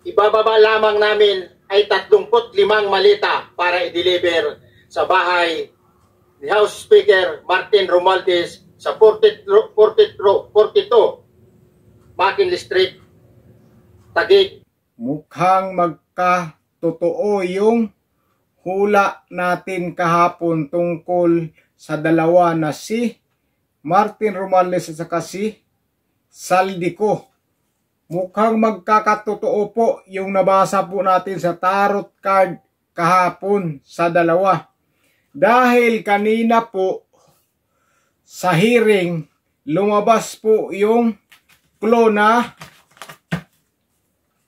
ibababa lamang namin ay 35 maleta para i-deliver sa bahay ni House Speaker Martin Romualdez sa 42 McKinley Street, Taguig. Mukhang magkatotoo yung hula natin kahapon tungkol sa dalawa na si Martin Romualdez at saka si Saldico. Mukhang magkakatotoo po yung nabasa po natin sa tarot card kahapon sa dalawa. Dahil kanina po sa hearing, lumabas po yung clue na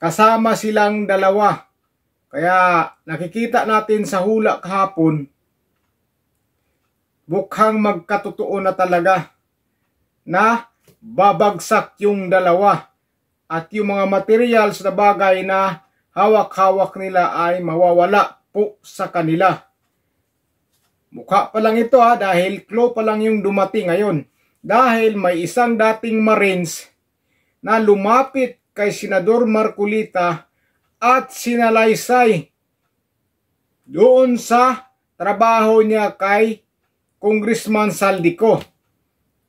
kasama silang dalawa. Kaya nakikita natin sa hula kahapon, mukhang magkatotoo na talaga na babagsak yung dalawa. At yung mga materials na bagay na hawak-hawak nila ay mawawala po sa kanila. Mukha pa lang ito dahil clue pa lang yung dumating ngayon. Dahil may isang dating Marines na lumapit kay Senador Marcolita at sinalaysay doon sa trabaho niya kay Congressman Saldico.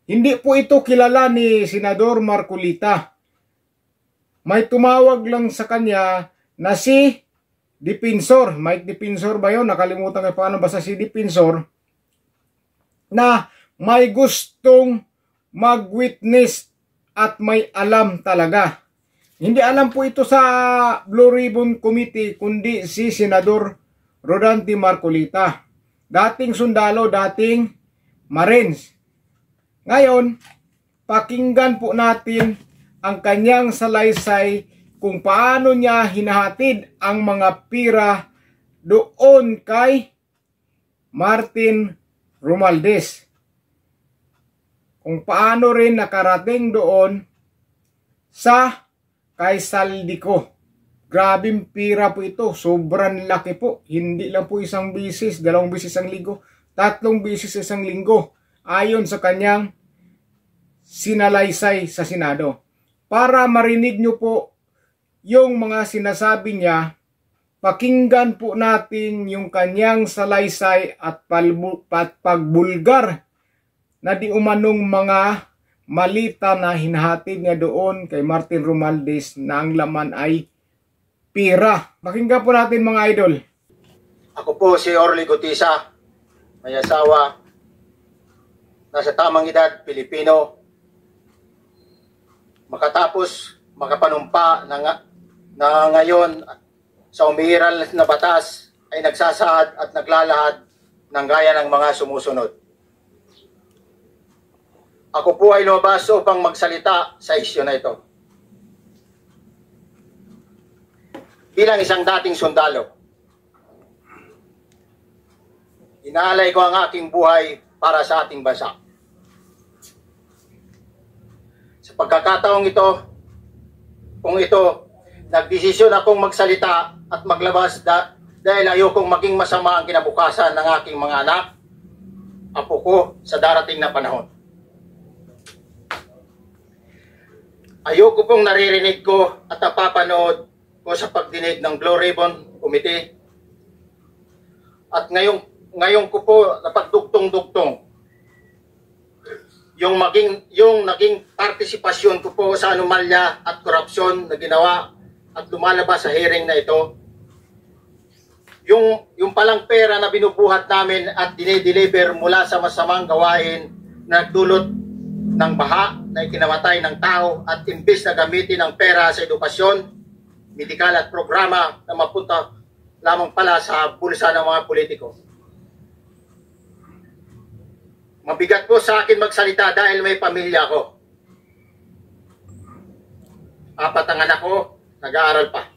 Hindi po ito kilala ni Senador Marcolita. May tumawag lang sa kanya na si Dipensor. Mike Dipensor ba yun? Nakalimutan ko paano basta si Dipensor. Na may gustong mag-witness at may alam talaga. Hindi alam po ito sa Blue Ribbon Committee kundi si Senador Rodante Marcolita. Dating sundalo, dating Marines. Ngayon, pakinggan po natin ang kanyang salaysay kung paano niya hinahatid ang mga pira doon kay Martin Romualdez. Kung paano rin nakarating doon sa kay Saldico. Grabing pira po ito. Sobrang laki po. Hindi lang po isang bisis, 2 bisis isang linggo, 3 bisis isang linggo. Ayon sa kanyang sinalaysay sa Senado. Para marinig nyo po yung mga sinasabi niya, pakinggan po natin yung kanyang salaysay at pagbulgar na di umanong mga malita na hinahatid niya doon kay Martin Romualdez na ang laman ay pira. Pakinggan po natin mga idol. Ako po si Orly Gutisa, may asawa, nasa tamang edad, Pilipino. Makatapos makapanumpa na ngayon sa umiiral na batas ay nagsasaad at naglalahad ng gaya ng mga sumusunod. Ako po ay lumabas upang magsalita sa isyu na ito. Bilang isang dating sundalo, inaalay ko ang aking buhay para sa ating bansa. Sa pagkakataong ito, nagdesisyon akong magsalita at maglabas dahil ayokong maging masama ang kinabukasan ng aking mga anak, apo ko sa darating na panahon. Ayoko pong naririnig ko at napapanood ko sa pagdinig ng Blue Ribbon Committee. At ngayon ko po napagdugtong-dugtong yung naging partisipasyon ko po sa anomalya at korupsyon na ginawa at lumalabas sa hearing na ito. Yung palang pera na binubuhat namin at dinideliver mula sa masamang gawain na nagdulot ng baha na ikinamatay ng tao at imbis na gamitin ang pera sa edukasyon, medikal at programa na mapunta lamang pala sa bulsa ng mga politiko. Mabigat po sa akin magsalita dahil may pamilya ko. 4 ang anak ko, nag-aaral pa.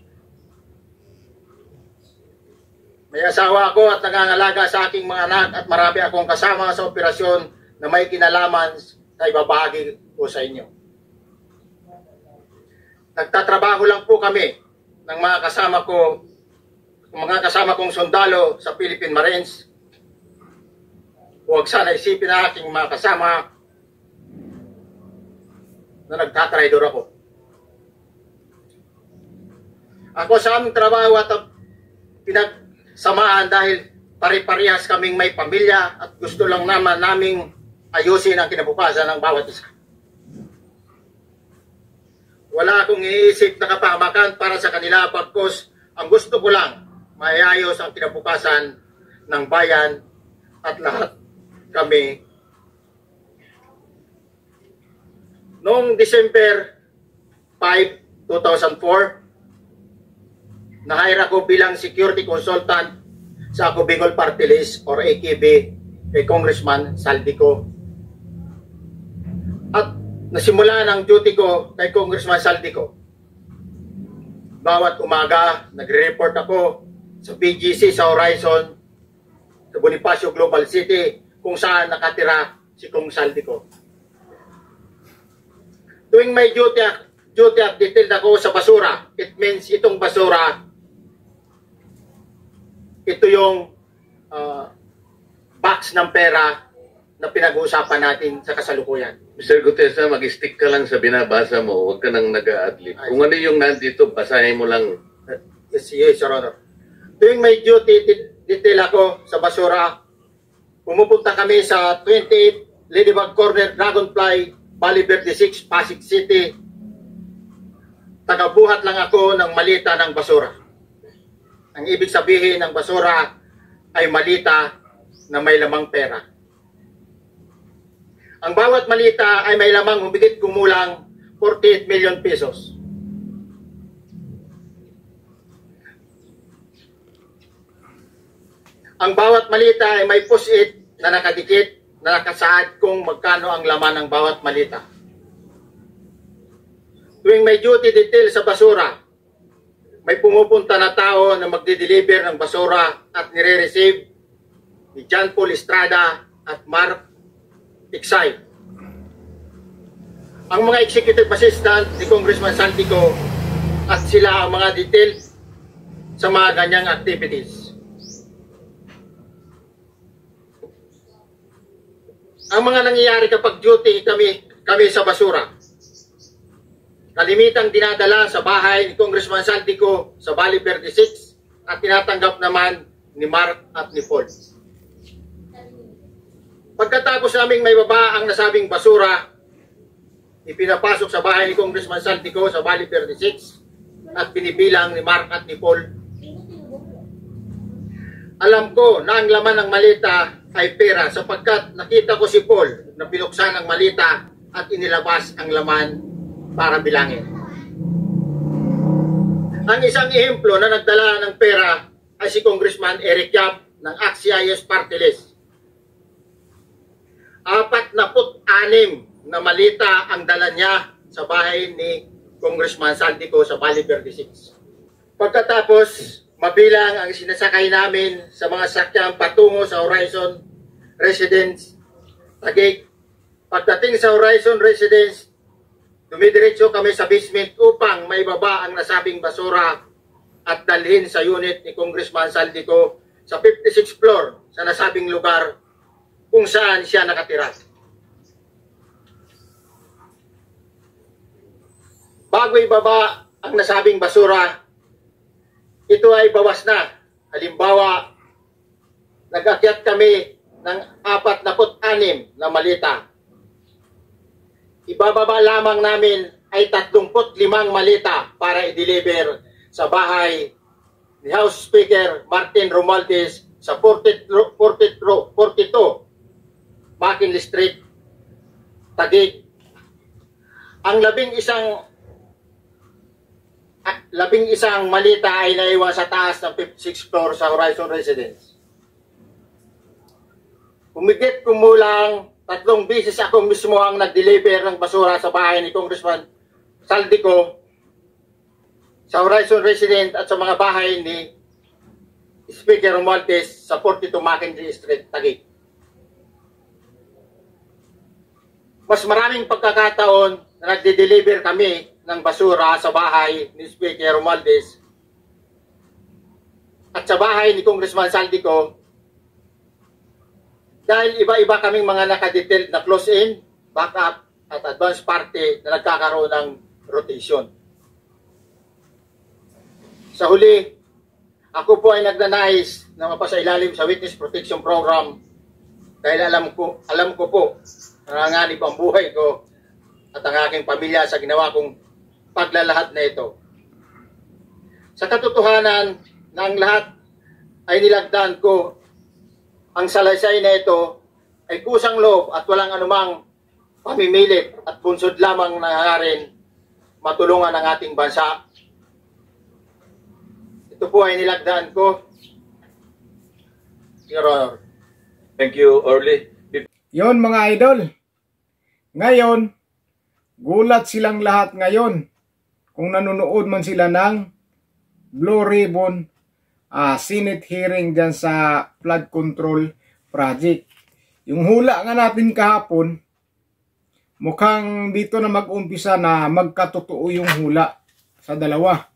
May asawa ako at nangangalaga sa aking mga anak at marami akong kasama sa operasyon na may kinalaman na ibabahagi ko sa inyo. Nagtatrabaho lang po kami ng mga kasama kong sundalo sa Philippine Marines. Huwag sana isipin na aking mga kasama na nagtatraidor ako. Ako sa aming trabaho at pinagsamahan dahil pare-parehas kaming may pamilya at gusto lang naman naming ayusin ang kinabukasan ng bawat isa. Wala akong iniisip na kapahamakan para sa kanila pagkos ang gusto ko lang maayos ang kinabukasan ng bayan at lahat kami. Noong December 5, 2004, na-hire ako bilang security consultant sa Ako Bicol Party List or AKB kay Congressman Saldico. At nasimula ng duty ko kay Congressman Saldico. Bawat umaga, nagre-report ako sa BGC sa Horizon, sa Bonifacio Global City, kung saan nakatira si Kong Saldico. Tuwing may duty at detailed ako sa basura, it means itong basura, ito yung box ng pera na pinag-uusapan natin sa kasalukuyan. Mr. Gutesa, mag-stick ka lang sa binabasa mo, huwag ka nang nag-a-adlib. Kung ano yung nandito, basahin mo lang. Yes, Your Honor. Tuwing may duty detail ako sa basura, pumupunta kami sa 28 Ladybug Corner, Dragonfly, Valle Verde 6, Pasig City. Tagabuhat lang ako ng malita ng basura. Ang ibig sabihin ng basura ay malita na may lamang pera. Ang bawat malita ay may lamang humigit kumulang 48 million pesos. Ang bawat malita ay may push-it na nakadikit na nakasaad kung magkano ang laman ng bawat malita. Tuwing may duty detail sa basura, may pumupunta na tao na magde-deliver ng basura at nire-receive ni John Paul Estrada at Mark Tiksay. Ang mga executive assistant ni Congressman Saldico at sila ang mga detail sa mga ganyang activities. Ang mga nangyayari kapag duty kami sa basura, kalimitang dinadala sa bahay ni Congressman Saldico sa Valle Verde 6 at tinatanggap naman ni Mark at ni Paul. Pagkatapos naming may baba ang nasabing basura, ipinapasok sa bahay ni Congressman Saldico sa Valle Verde 6 at binibilang ni Mark at ni Paul. Alam ko na ang laman ng malita ay pera sapagkat nakita ko si Paul na binuksan ang malita at inilabas ang laman para bilangin. Ang isang ehemplo na nagdala ng pera ay si Congressman Eric Yap ng AXIS Party List. 46 na malita ang dala niya sa bahay ni Congressman Saldico sa Valle Verde 6. Pagkatapos, mabilang ang sinasakay namin sa mga sakyang patungo sa Horizon Residence, Taguig. Pagdating sa Horizon Residence, dumidiretso kami sa basement upang maibaba ang nasabing basura at dalhin sa unit ni Congressman Saldico sa 56th floor sa nasabing lugar kung saan siya nakatira. Bago ibaba ang nasabing basura, ito ay bawas na. Halimbawa, nag-akyat kami ng 46 na malita. Ibababa lamang namin ay 35 malita para i-deliver sa bahay ni House Speaker Martin Romualdez sa 42 McKinley Street, Taguig. Ang labing isang malita ay naiwan sa taas ng 56th floor sa Horizon Residence. Humigit kumulang 3 beses ako mismo ang nag-deliver ng basura sa bahay ni Congressman Saldico sa Horizon Residence at sa mga bahay ni Speaker Romualdez sa 42 McKinley Street, Taguig. Mas maraming pagkakataon na nagde-deliver kami ng basura sa bahay ni Speaker Romualdez at sa bahay ni Congressman Saldico dahil iba-iba kaming mga nakadetailed na close-in, backup at advance party na nagkakaroon ng rotation. Sa huli, ako po ay nagnanais na mapasailalim sa Witness Protection Program dahil alam ko po nanganganib ang buhay ko at ang aking pamilya sa ginawa kong paglalahad na ito. Sa katotohanan ng lahat ay nilagdaan ko, ang salaysay na ito ay kusang loob at walang anumang pamimilit at bunsod lamang nangangarin matulungan ang ating bansa. Ito po ay nilagdaan ko, Your Honor. Thank you, Orly. Yon mga idol. Ngayon, gulat silang lahat ngayon kung nanonood man sila ng Blue Ribbon Senate hearing dyan sa flood control project. Yung hula nga natin kahapon, mukhang dito na mag-umpisa na magkatotoo yung hula sa dalawa.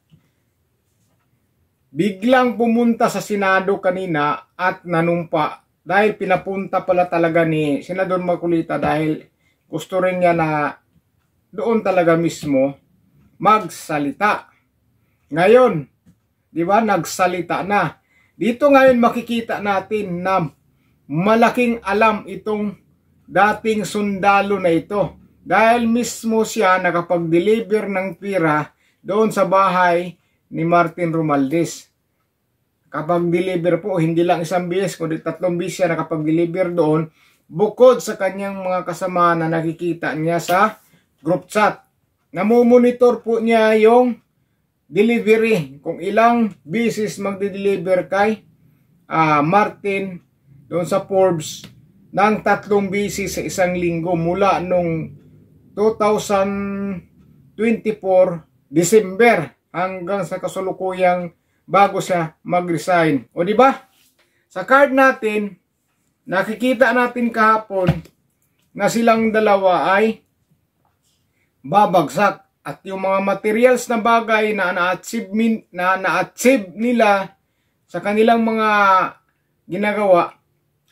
Biglang pumunta sa Senado kanina at nanumpa dahil pinapunta pala talaga ni Senador Marcolita dahil gusto rin niya na doon talaga mismo magsalita. Ngayon, di ba, nagsalita na. Dito ngayon makikita natin na malaking alam itong dating sundalo na ito. Dahil mismo siya nakapag-deliver ng pira doon sa bahay ni Martin Romualdez. Kapag deliver po, hindi lang isang beses, kundi 3 beses siya nakapag-deliver doon, bukod sa kanyang mga kasama na nakikita niya sa group chat. Namumonitor po niya yung delivery, kung ilang beses magde-deliver kay Martin doon sa Forbes ng 3 beses sa isang linggo mula nung 2024 December hanggang sa kasulukuyang bago siya mag-resign. O di ba? Sa card natin, nakikita natin kahapon na silang dalawa ay babagsak at yung mga materials na bagay na na-achieve nila sa kanilang mga ginagawa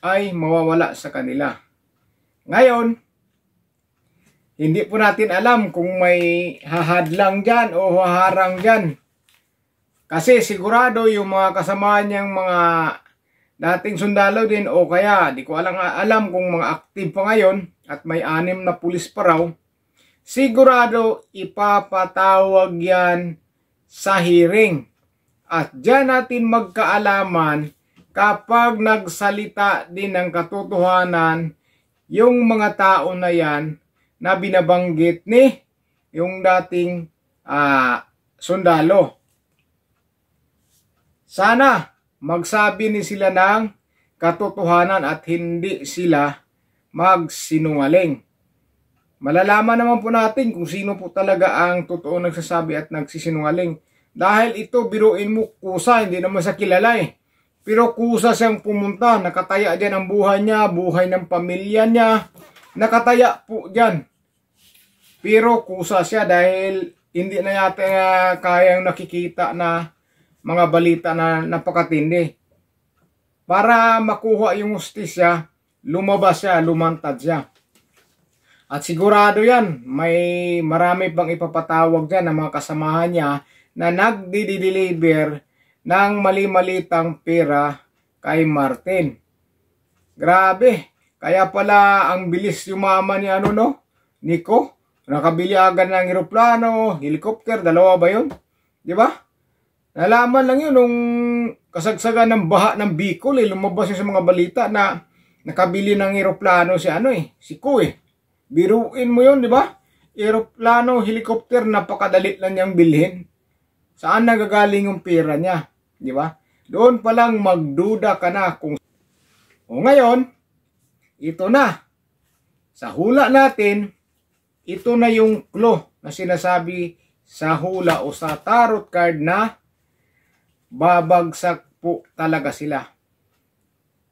ay mawawala sa kanila. Ngayon, hindi po natin alam kung may hahadlang dyan o haharang dyan. Kasi sigurado yung mga kasama niyang mga dating sundalo din o kaya di ko alam kung mga active pa ngayon at may 6 na pulis pa raw. Sigurado ipapatawag yan sa hearing. At dyan natin magkaalaman kapag nagsalita din ng katotohanan yung mga tao na yan na binabanggit ni yung dating sundalo. Sana magsabi ni sila ng katotohanan at hindi sila magsinungaling. Malalaman naman po natin kung sino po talaga ang totoo nagsasabi at nagsisinungaling. Dahil ito, biruin mo, kusa, hindi naman sa kilala eh. Pero kusa siyang pumunta, nakataya dyan ang buhay niya, buhay ng pamilya niya, nakataya po dyan. Pero kusa siya dahil hindi na yata kayang nakikita na mga balita na napakatindi. Para makuha yung hustisya, lumabas siya, lumantad siya. At sigurado yan, may marami pang ipapatawag dyan ng mga kasamahan niya na nagdi-deliver ng mali-malitang pera kay Martin. Grabe, kaya pala ang bilis yumaman ni Nico. Nakabili agad ng eroplano, helicopter, 2 ba yun? Di ba? Nalaman lang yun nung kasagsagan ng baha ng Bicol, lumabas yun sa mga balita na nakabili ng eroplano si Ko eh. Biruin mo yun, di ba? Eroplano, helicopter, napakadalit lang niyang bilhin. Saan nagagaling yung pera niya? Di ba? Doon pa lang magduda ka na kung... O ngayon, ito na. Sa hula natin, ito na yung clue na sinasabi sa hula o sa tarot card na babagsak po talaga sila.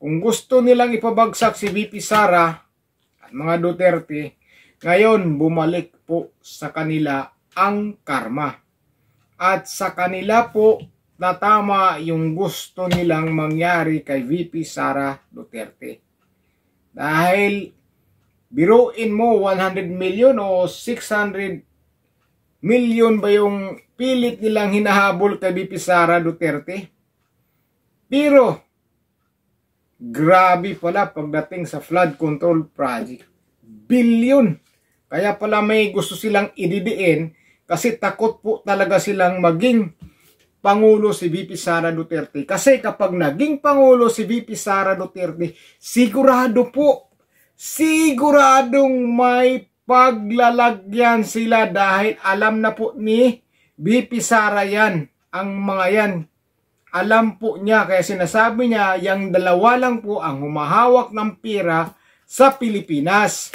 Kung gusto nilang ipabagsak si VP Sara at mga Duterte, ngayon bumalik po sa kanila ang karma. At sa kanila po tatama yung gusto nilang mangyari kay VP Sara Duterte. Dahil biruin mo 100 million o 600 milyon ba yung pilit nilang hinahabol kay VP Sara Duterte? Pero, grabe pala pagdating sa flood control project. Bilyon. Kaya pala may gusto silang ididiin kasi takot po talaga silang maging Pangulo si VP Sara Duterte. Kasi kapag naging Pangulo si VP Sara Duterte, siguradong may paglalagyan sila dahil alam na po ni VP Sara yan, ang mga yan. Alam po niya, kaya sinasabi niya, yung dalawa lang po ang humahawak ng pera sa Pilipinas.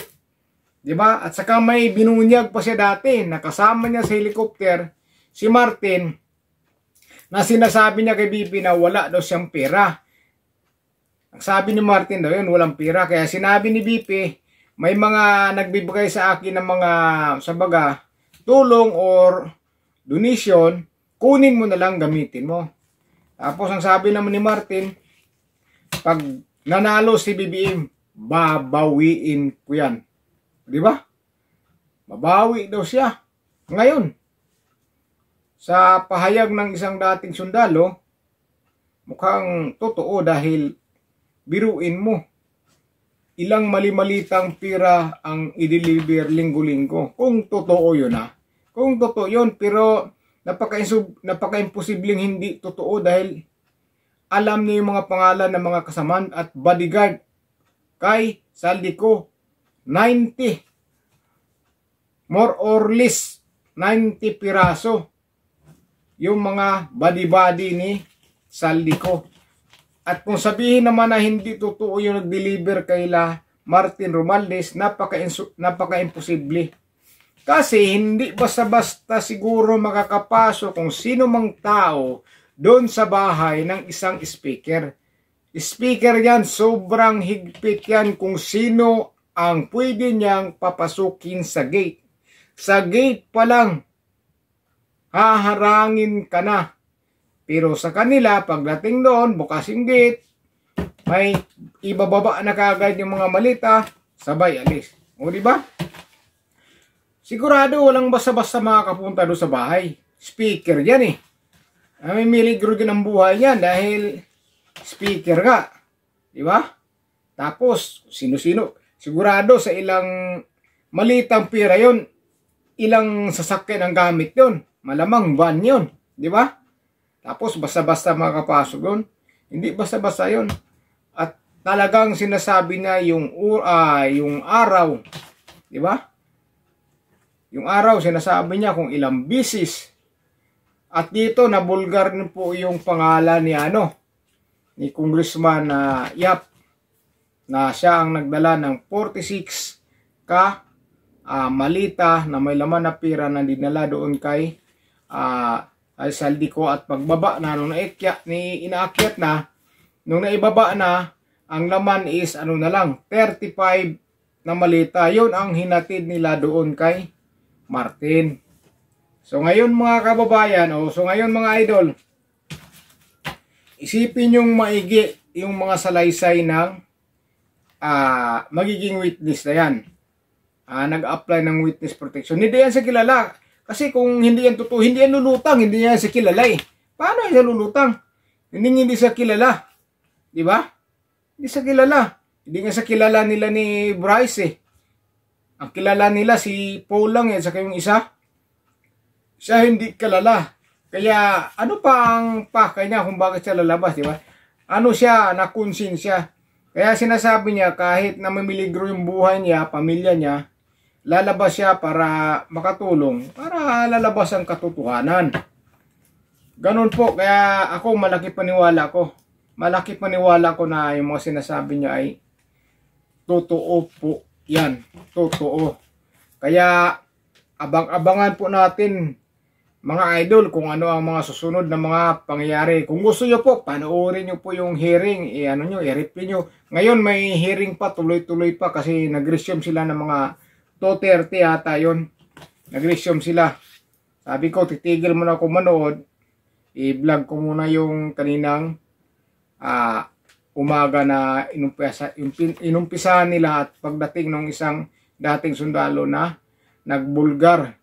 Diba? At saka may binunyag pa siya dati, nakasama niya sa helicopter, si Martin, na sinasabi niya kay VP na wala daw siyang pera. Ang sabi ni Martin daw yun, walang pera. Kaya sinabi ni VP, may mga nagbibigay sa akin ng mga, sabaga, tulong or donation, kunin mo na lang, gamitin mo. Tapos ang sabi naman ni Martin, pag nanalo si BBM, babawiin ko yan. Di ba? Babawi daw siya. Ngayon, sa pahayag ng isang dating sundalo, mukhang totoo dahil biruin mo, ilang mali-malitang pira ang i-deliver linggo-linggo. Kung totoo yun Kung totoo yun, pero napaka-imposibleng hindi totoo dahil alam niyo yung mga pangalan ng mga kasamaan at bodyguard kay Saldico. 90. More or less, 90 piraso. Yung mga body-body ni Saldico. At kung sabihin naman na hindi totoo yung nag-deliver kaila Martin Romualdez, napaka-imposible. Kasi hindi basta-basta siguro makakapasok kung sino mang tao doon sa bahay ng isang speaker. Speaker yan, sobrang higpit yan kung sino ang pwede niyang papasukin sa gate. Sa gate pa lang, haharangin ka na. Pero sa kanila, pagdating doon, bukas yung gate, may ibababa na kagad yung mga malita, sabay alis. O diba? Sigurado walang basta-basta makakapunta doon sa bahay. Speaker yan May miligro din ang buhay yan dahil speaker ka. Diba? Tapos, sino-sino. Sigurado sa ilang malitang pira yon, ilang sasakyan ang gamit yon. Malamang van yun. Di ba? Tapos basta-basta makapasok doon. Hindi basta-basta yun. At talagang sinasabi na yung araw. Di ba? Yung araw, sinasabi niya kung ilang bisis. At dito, nabulgar po yung pangalan ni Congressman Yap, na siya ang nagdala ng 46 malita na may laman na pira na dinala doon kay Saldico. At pagbaba na, nung inaakyat na, nung naibaba na, ang laman is na lang, 35 na malita. Yun ang hinatid nila doon kay Martin. So ngayon mga kababayan, so ngayon mga idol, isipin yung maigi yung mga salaysay ng magiging witness na yan. Nag-apply ng witness protection. Hindi yan sa kilala. Kasi kung hindi yan totoo, hindi yan lulutang, hindi yan sa kilala Paano yan lulutang? Hindi sa kilala. Di ba? Hindi sa kilala. Hindi nga sa kilala nila ni Bryce Ang kilala nila si Paul lang saka yung isa. Siya hindi kilala. Kaya ano pa ang pakay niya kung bakit siya lalabas, di ba? Ano siya, nakonsensya. Kaya sinasabi niya kahit na mamiligro yung buhay niya, pamilya niya, lalabas siya para makatulong, para lalabas ang katotohanan. Ganun po, kaya ako malaki paniwala ko. Malaki paniwala ko na yung mga sinasabi niya ay totoo po yan. Totoo. Kaya abang-abangan po natin mga idol kung ano ang mga susunod na mga pangyayari. Kung gusto nyo po, panoorin nyo po yung hearing, i-replay nyo. Ngayon may hearing pa, tuloy-tuloy pa kasi nag-resume sila ng mga 2:30 yata yun. Nag-resume sila. Sabi ko, titigil muna ako manood. I-vlog ko muna yung kaninang umaga na inumpisahan nila at pagdating ng isang dating sundalo na nagbulgar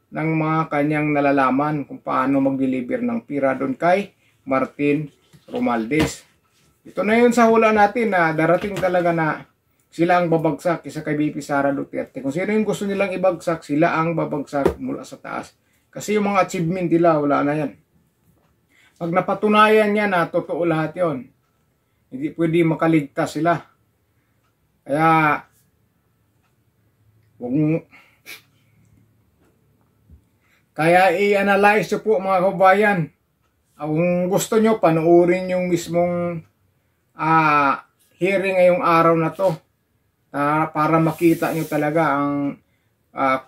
ng mga kanyang nalalaman kung paano mag-deliver ng pira doon kay Martin Romualdez. Ito na yun sa hula natin na darating talaga na sila ang babagsak isa kay BP Sara Duterte. Kung sino yung gusto nilang ibagsak, sila ang babagsak mula sa taas. Kasi yung mga achievement nila, wala na yan. Pag napatunayan niya na totoo lahat yon, hindi pwede makaligtas sila. Kaya, i-analyze nyo po mga kabayan. Kung gusto nyo, panuorin yung mismong hearing ngayong araw na to. Para makita nyo talaga ang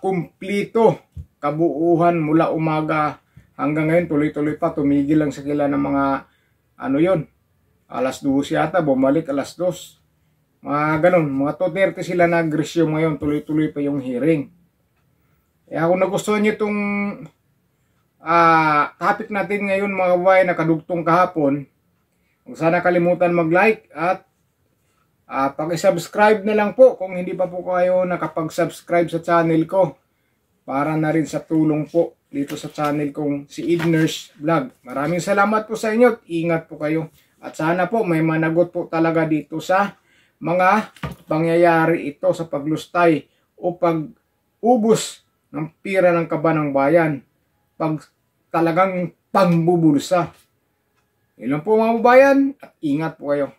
kumplito, kabuuhan mula umaga hanggang ngayon. Tuloy-tuloy pa, tumigil lang sila ng mga alas 12 yata, bumalik alas 2. Mga ganun, mga 2:30 sila nag-resume ngayon, tuloy-tuloy pa yung hearing. Kaya kung nagustuhan nyo itong topic natin ngayon mga kabayan, nakadugtong kahapon, huwag sana kalimutan mag-like at pag-subscribe na lang po kung hindi pa po kayo nakapag-subscribe sa channel ko, para na rin sa tulong po dito sa channel kong si Idners Vlog. Maraming salamat po sa inyo at ingat po kayo. At sana po may managot po talaga dito sa mga pangyayari ito sa paglustay o pag-ubos ng pira ng kaban ng bayan, pag talagang pangbubulsa. Ilan po mga kabayan, at ingat po kayo.